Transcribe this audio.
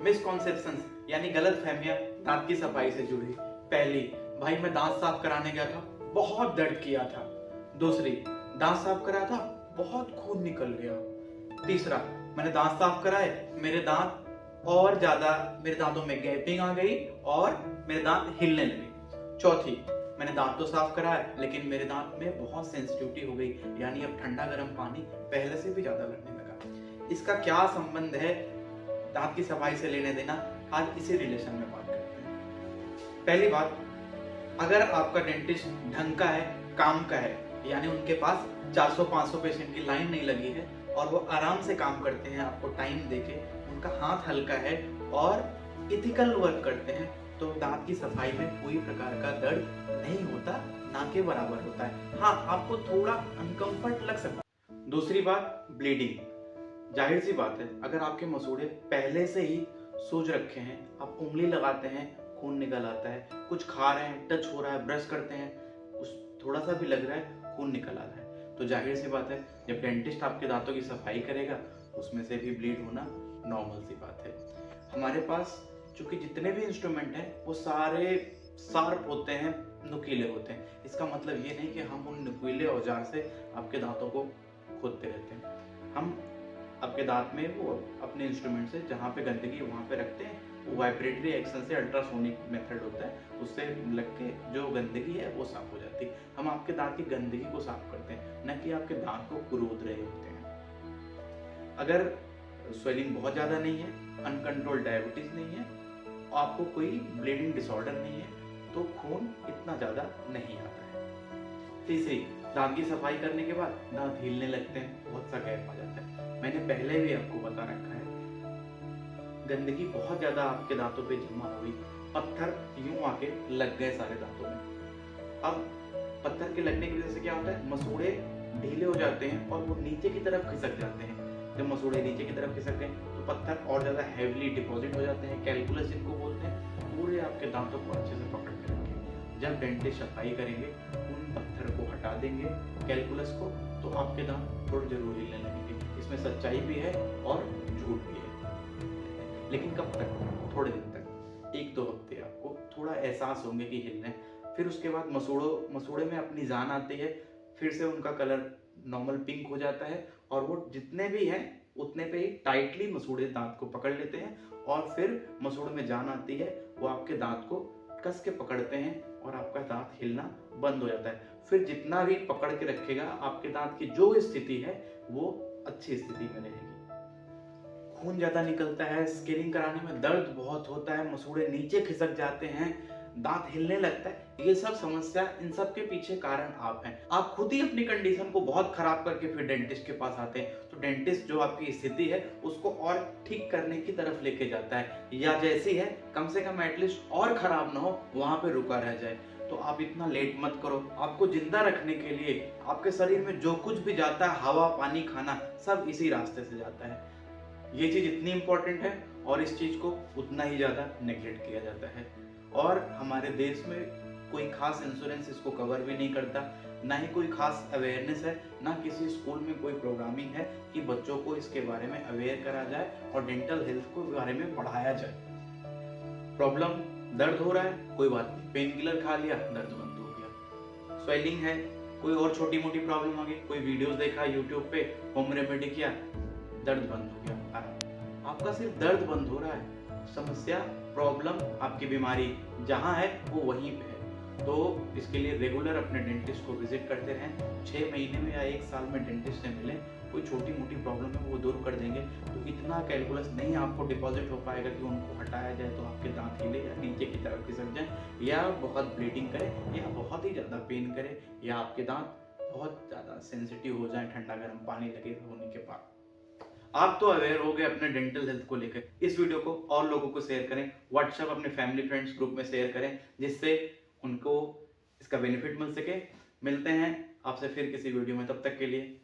Misconceptions यानी गलत फहमियां दांत की सफाई से जुड़ी। पहली, भाई मैं दांत साफ कराने गया था, बहुत दर्द किया था। दूसरी, दांत साफ कराया था, बहुत खून निकल गया। तीसरा, मैंने दांत साफ कराए, मेरे दांतों में गैपिंग आ गई और मेरे दांत हिलने लगे। चौथी, मैंने दांत तो साफ कराया लेकिन मेरे दांत में बहुत सेंसिटिविटी हो गई, यानी अब ठंडा गर्म पानी पहले से भी ज्यादा लगने लगा। इसका क्या संबंध है दांत की सफाई से लेने देना, आज इसी रिलेशन में बात करते हैं। पहली बात, अगर आपका डेंटिस्ट ढंग का है, काम का है, यानी उनके पास 400-500 पेशेंट की लाइन नहीं लगी है और वो आराम से काम करते हैं, आपको टाइम देके, उनका हाथ हल्का है और इथिकल वर्क करते हैं, तो दांत की सफाई में कोई प्रकार का दर्द नहीं होता, ना के बराबर होता है। हाँ, आपको थोड़ा अनकंफर्ट लग सकता है। दूसरी बात, ब्लीडिंग। जाहिर सी बात है, अगर आपके मसूड़े पहले से ही सूज रखे हैं, आप उंगली लगाते हैं, खून निकल आता है, कुछ खा रहे हैं, टच हो रहा है, ब्रश करते हैं, उस थोड़ा सा भी लग रहा है, खून निकल आ रहा है, तो जाहिर सी बात है जब डेंटिस्ट आपके दांतों की सफाई करेगा उसमें से भी ब्लीड होना नॉर्मल सी बात है। हमारे पास चूंकि जितने भी इंस्ट्रूमेंट हैं वो सारे शार्प होते हैं, नुकीले होते हैं। इसका मतलब ये नहीं कि हम उन नुकीले औजार से आपके दांतों को खोदते रहते हैं। हम आपके दांत में वो अपने इंस्ट्रूमेंट से जहाँ पे गंदगी है वहाँ पे रखते हैं, वो वाइब्रेटरी एक्शन से अल्ट्रासोनिक मेथड होता है, उससे लग के जो गंदगी है वो साफ हो जाती है। हम आपके दांत की गंदगी को साफ करते हैं, न कि आपके दांत को कुरूद रहे होते हैं। अगर स्वेलिंग बहुत ज़्यादा नहीं है, अनकंट्रोल्ड डायबिटीज नहीं है, आपको कोई ब्लीडिंग डिसऑर्डर नहीं है, तो खून इतना ज़्यादा नहीं आता है। तीसरी, दांत की सफाई करने के बाद दांत हिलने लगते हैं, बहुत सा गैप आ जाता है। मैंने पहले भी आपको बता रखा है, गंदगी बहुत ज्यादा आपके दांतों पे जमा हुई, पत्थर यूं आके लग गए सारे दांतों में। अब पत्थर के लगने की वजह से क्या होता है, मसूड़े ढीले हो जाते हैं और वो नीचे की तरफ खिसक जाते हैं। जब मसूड़े नीचे की तरफ खिसक गए तो पत्थर और ज्यादा हैवीली डिपॉजिट हो जाते हैं, कैलकुलस जिनको बोलते हैं, पूरे आपके दांतों को अच्छे से पकड़ के रखेंगे। जब डेंटिस्ट सफाई करेंगे, उन पत्थर को हटा देंगे, कैलकुलस को, तो आपके दांत थोड़े जरूर हिलने लगेंगे। इसमें सच्चाई भी है और झूठ भी है, लेकिन कब तक? थोड़े दिन तक, 1-2 हफ्ते आपको थोड़ा एहसास होंगे कि हिलने, फिर उसके बाद मसूड़े में अपनी जान आती है, फिर से उनका कलर नॉर्मल पिंक हो जाता है और वो जितने भी हैं उतने पे ही टाइटली मसूड़े दांत को पकड़ लेते हैं और फिर मसूड़े में जान आती है, वो आपके दांत को कस के पकड़ते हैं और आपका दांत हिलना बंद हो जाता है। फिर जितना भी पकड़ के रखेगा, आपके दांत की जो स्थिति है वो अच्छी स्थिति में रहेगी। खून ज्यादा निकलता है, स्केलिंग कराने में दर्द बहुत होता है, मसूड़े नीचे खिसक जाते हैं, दांत हिलने लगता है, ये सब समस्या, इन सब के पीछे कारण आप हैं। आप खुद ही अपनी कंडीशन को बहुत खराब करके फिर डेंटिस्ट के पास आते हैं, तो डेंटिस्ट जो आपकी स्थिति है उसको और ठीक करने की तरफ लेके जाता है, या जैसी है कम से कम एटलीस्ट और खराब ना हो, वहां पे रुका रह जाए। तो आप इतना लेट मत करो। आपको जिंदा रखने के लिए आपके शरीर में जो कुछ भी जाता है, हवा, पानी, खाना, सब इसी रास्ते से जाता है। ये चीज इतनी इंपॉर्टेंट है और इस चीज को उतना ही ज्यादा नेग्लेक्ट किया जाता है। और हमारे देश में कोई खास इंश्योरेंस इसको कवर भी नहीं करता, ना ही कोई खास अवेयरनेस है, ना किसी स्कूल में कोई प्रोग्रामिंग है कि बच्चों को इसके बारे में अवेयर करा जाए और डेंटल हेल्थ के बारे में पढ़ाया जाए। प्रॉब्लम, दर्द हो रहा है, कोई बात नहीं, पेन किलर खा लिया, दर्द बंद हो गया। स्वेलिंग है, कोई और छोटी मोटी प्रॉब्लम आ गई, कोई वीडियोस देखा यूट्यूब पे, होम रेमेडी किया, दर्द बंद हो गया। आपका सिर्फ दर्द बंद हो रहा है, समस्या, प्रॉब्लम, आपकी बीमारी जहां है वो वहीं पे है। तो इसके लिए रेगुलर अपने डेंटिस्ट को विजिट करते रहें। 6 महीने में या 1 साल में डेंटिस्ट से मिलें, कोई छोटी मोटी प्रॉब्लम है वो दूर कर देंगे। तो इतना कैलकुलस नहीं आपको डिपॉजिट हो पाएगा कि उनको हटाया जाए तो आपके दांत हिले या नीचे की तरफ खिसक जाए, या बहुत ब्लीडिंग करे, या बहुत ही ज़्यादा पेन करे, या आपके दांत बहुत ज़्यादा सेंसिटिव हो जाए ठंडा गर्म पानी लगे होने के बाद। आप तो अवेयर हो गए अपने डेंटल हेल्थ को लेकर। इस वीडियो को और लोगों को शेयर करें, व्हाट्सएप अपने फैमिली फ्रेंड्स ग्रुप में शेयर करें, जिससे उनको इसका बेनिफिट मिल सके। मिलते हैं आपसे फिर किसी वीडियो में, तब तक के लिए